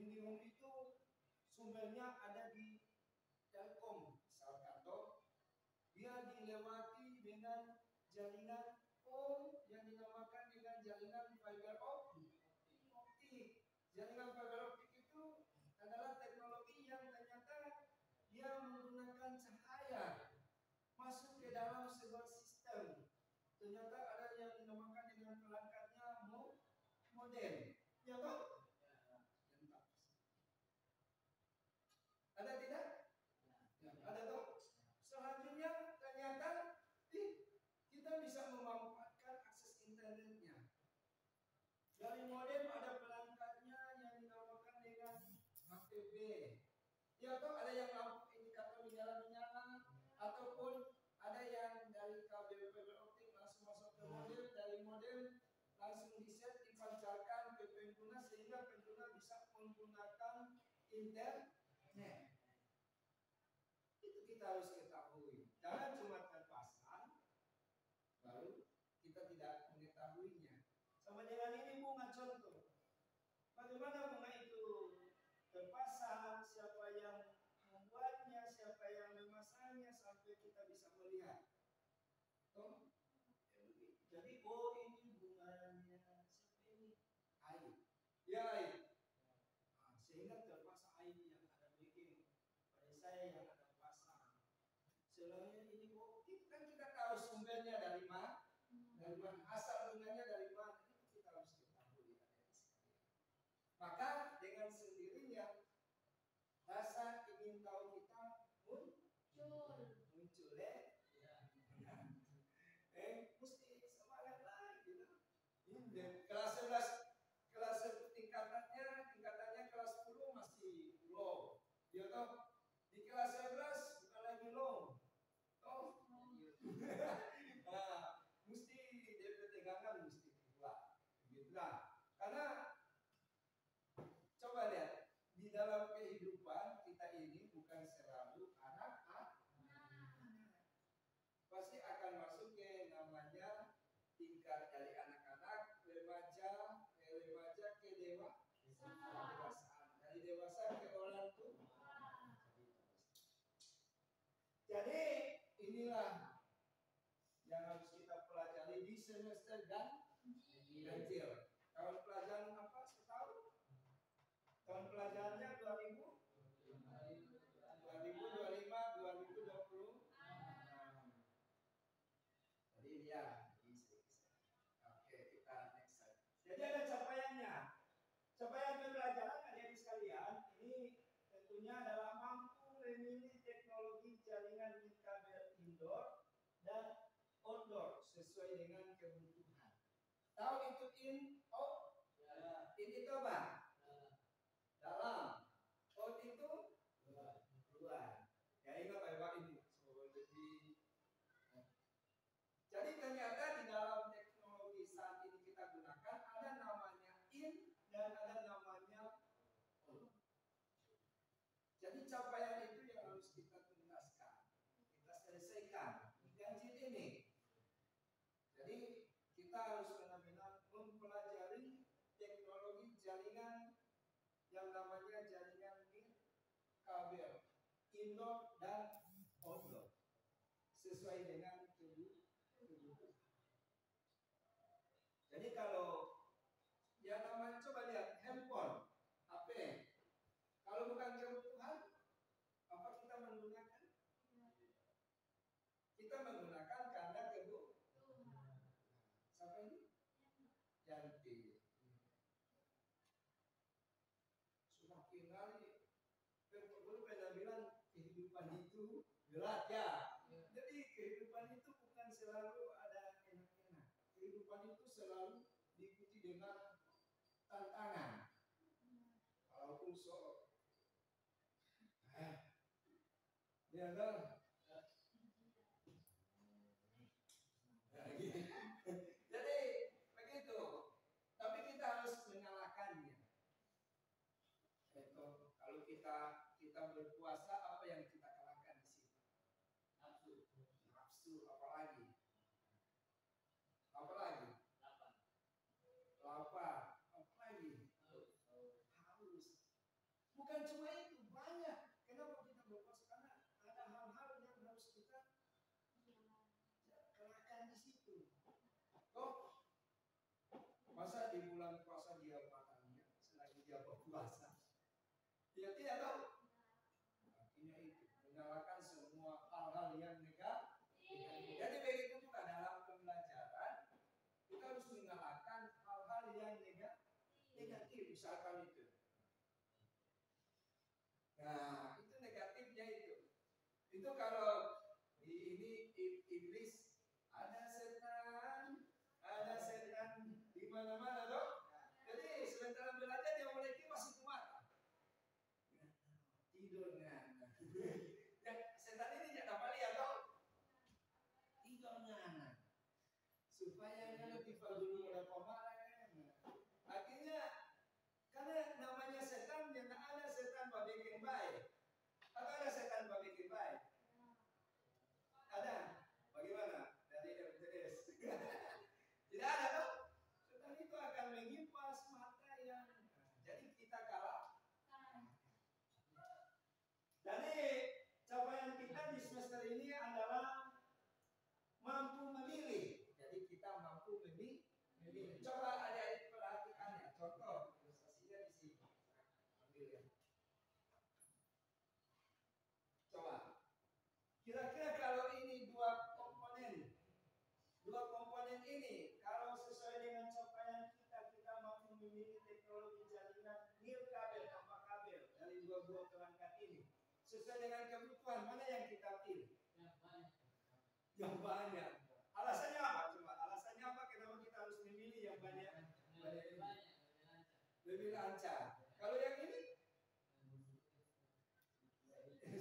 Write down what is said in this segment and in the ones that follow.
minimum itu sumbernya ada di Telkom misalkan toh, dia dilewati dengan jaringan yang dinamakan dengan jaringan fiber optik. Jaringan fiber optik itu adalah teknologi yang ternyata dia menggunakan cahaya masuk ke dalam sebuah sistem. Ternyata ada yang dinamakan dengan perangkatnya modem, ya toh? Ada tidak? Ada toh? Selanjutnya ternyata kita bisa memanfaatkan akses internetnya. Dari modem ada perangkatnya yang dinamakan dengan HPB. Ya toh, ada yang lampu indikator menyala-menyala, ataupun ada yang dari kabel fiber optik langsung masuk ke modem, dari modem langsung diset dipancarkan ke pengguna sehingga pengguna bisa menggunakan internet. Itu kita harus ketahui. Jangan cuma terpasang baru kita tidak mengetahuinya. Sama dengan ini bunga contoh. Bagaimana bunga itu terpasang, siapa yang membuatnya, siapa yang memasangnya sampai kita bisa melihat. Toh? Jadi ini bunganya siapa ini? Air. Ya air. Nah, sehingga terpasang air yang ada bikin pada saya yang ada pasang. Selain ini itu kan kita tahu sumbernya dari mana, asal bunganya dari mana, itu kita harus ketahui. Maka dengan sendirinya rasa ingin tahu kita muncul mesti semangat lagi gitu. Kelas 11 tingkatannya kelas 10 masih low. Ya toh, di kelas 11 bukan lagi low. Toh. Nah, mesti DP tegangan mesti kuat. Gitu lah. Karena coba lihat di dalam kehidupan kita ini bukan selalu anak-anak. Pasti akan masuk ke namanya tingkat dari anak-anak, remaja ke dewasaan, dari dewasa ke orang tua. Jadi inilah yang harus kita pelajari di semester ganjil. Tahun pelajaran apa setahun? Tahun pelajarannya 2025, 2020. Jadi dia oke, kita next slide. Jadi ada capaiannya. Capaian pembelajaran adik-adik sekalian ini tentunya adalah mampu memilih teknologi jaringan kabel indoor dan outdoor sesuai dengan kebutuhan. Tahu itu out? In itu apa? Dalam. Out itu luar. Ya ingat Pak ini. Jadi ternyata di dalam teknologi saat ini kita gunakan ada namanya in dan ada namanya out. Jadi capaian itu yang harus kita tuntaskan, kita selesaikan di ganjil ini. Jadi kita harus benar-benar mempelajari teknologi jaringan yang namanya jaringan kabel indoor dan outdoor sesuai dengan kebutuhan. Jadi kalau ya namanya coba lihat handphone, HP, kalau bukan kebutuhan, apa kita menggunakan? Kita menggunakan karena kebutuhan. Siapa ini? Yanti. Semakin hari, dulu pernah bilang kehidupan itu berat ya. Jadi kehidupan itu bukan selalu ada enak-enak. Kehidupan itu selalu diikuti dengan tantangan. Walaupun dia kan. Jadi begitu. Tapi kita harus menyalahkannya. Kalau kita berpuasa, apa yang kita kalahkan di sini? Nafsu, apalagi? Lapar, apalagi? Haus. Bukan cuma itu, banyak. Kenapa kita berpuasa? Karena ada hal-hal yang harus kita kerahkan di situ. Kok masa di bulan puasa dia makannya selagi dia berpuasa? Ya tidak tahu. Artinya itu mengalahkan semua hal-hal yang negatif. Jadi begitu juga dalam pembelajaran kita harus mengalahkan hal-hal yang negatif, misalkan itu. Nah, itu negatifnya itu. Itu kalau ini iblis ada setan di mana-mana toh. Jadi sementara belajar dia mulai kipas itu mata. Tidur nah. Ya, setan ini tidak dapat lihat toh. Tidur nah. Supaya dia lebih dulu oleh pemain. Akhirnya karena namanya setan yang ada setan bikin baik. Atau ada setan bikin baik? Ada? Bagaimana? Dari MTS. Tidak ada toh? Setan itu akan mengimpas mata yang jadi kita kalah. Jadi capaian kita di semester ini adalah mampu memilih. Jadi kita mampu memilih. Coba adik-adik perhatikan ya. Contoh ilustrasinya di sini. Ambil ya. Coba. Kira-kira kalau ini dua komponen ini, kalau sesuai dengan capaian kita mampu memilih teknologi jaringan nirkabel tanpa kabel dari dua buah perangkat ini. Sesuai dengan kebutuhan, mana yang kita pilih? Yang banyak. Alasannya apa? Coba, alasannya apa? Kenapa kita harus memilih yang banyak? Lebih lancar. Kalau yang ini?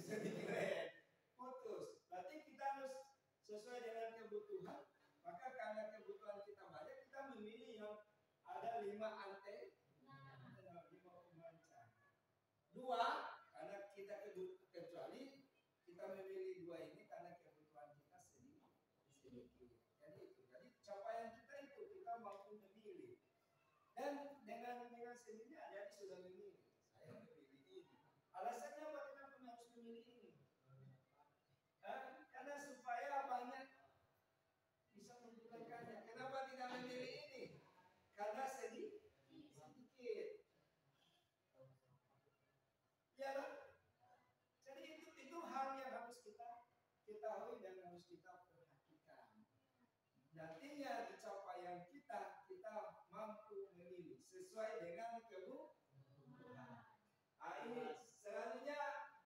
Sedikit putus. Berarti kita harus sesuai dengan kebutuhan. Maka karena kebutuhan kita banyak, kita memilih yang ada 5 antena, 5 pemancar. 2, karena kita kecuali kita memilih 2 ini karena kebutuhan kita sedikit. Jadi itu. Jadi capaian kita itu kita mampu memilih. Dan dengan sendirinya adik sudah memilih. Saya memilih ini. Alasannya apa kenapa harus memilih ini? Karena supaya banyak bisa menggunakannya. Kenapa tidak memilih ini? Karena sedikit. Ya kan? Jadi itu hal yang harus kita ketahui dan harus kita perhatikan. Nantinya di capaian kita mampu memilih sesuai dengan